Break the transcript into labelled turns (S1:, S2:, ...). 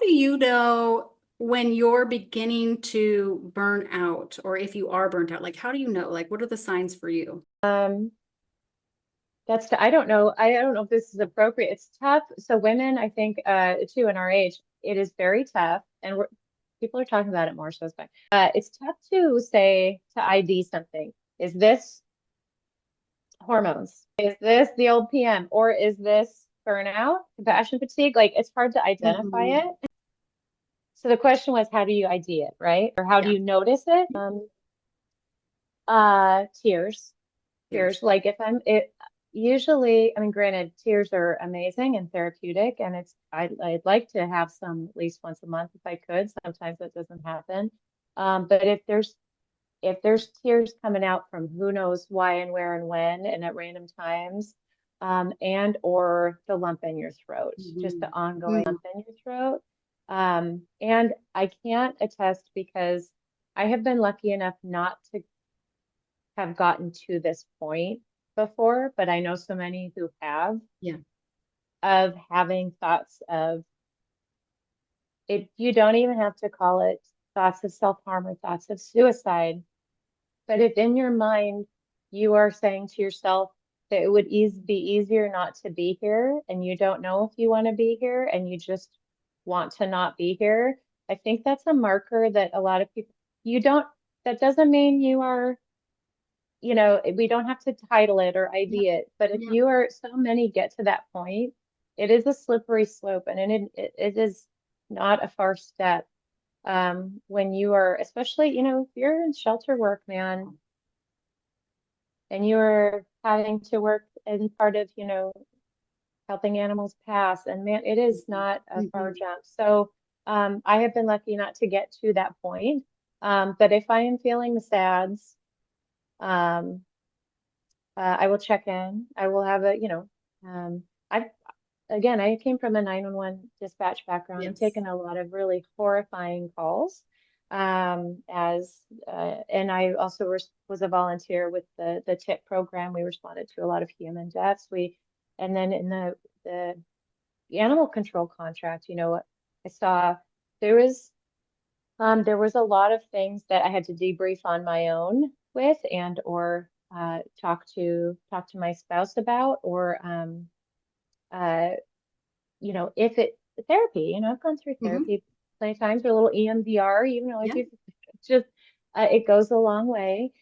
S1: do you know when you're beginning to burn out or if you are burnt out? Like, how do you know? Like, what are the signs for you?
S2: Um, I don't know. I don't know if this is appropriate. It's tough. So women, I think, too, in our age, it is very tough, and people are talking about it more, so it's fine. It's tough to say to ID something. Is this hormones? Is this the old PM, or is this burnout, compassion fatigue? Like it's hard to identify
S1: Mhm.
S2: it. So the question was, how do you ID it, right? Or how do
S1: Yeah,
S2: you notice it? Tears. Tears.
S1: years.
S2: Like if I'm it usually, I mean, granted, tears are amazing and therapeutic, and I'd like to have some at least once a month if I could. Sometimes that doesn't happen. But if there's tears coming out from who knows why and where and when and at random times, and or the lump in your throat, just the
S1: Mhm.
S2: ongoing
S1: Mhm.
S2: lump in your throat. And I can't attest because I have been lucky enough not to have gotten to this point before, but I know so many who have,
S1: Yeah.
S2: of having thoughts of it. You don't even have to call it thoughts of self-harm or thoughts of suicide, but if in your mind you are saying to yourself that it would be easier not to be here, and you don't know if you want to be here and you just want to not be here, I think that's a marker that a lot of people, you don't, that doesn't mean you are, we don't have to title it or
S1: Yeah.
S2: ID it, but if
S1: Yeah.
S2: you are, so many get to that point, it is a slippery slope, and it is not a far step. When you are, especially, if you're in shelter work, man, and you are having to work in part of, helping animals pass, and man, it is
S1: Mhm.
S2: not a far
S1: Mhm.
S2: jump. So, I have been lucky not to get to that point. But if I am feeling the sads, um, I will check in. I will have um, I again, I came from a 911 dispatch background. I've
S1: Yes.
S2: taken a lot of really horrifying calls. And I also was a volunteer with the TIP program. We responded to a lot of human deaths. And then in the animal control contract, I saw there was there was a lot of things that I had to debrief on my own with, and or talk to my spouse about, or uh, if it therapy, I've gone through
S1: Mhm.
S2: therapy plenty of times, or a little EMDR, like
S1: Yeah.
S2: it's just it goes a long way.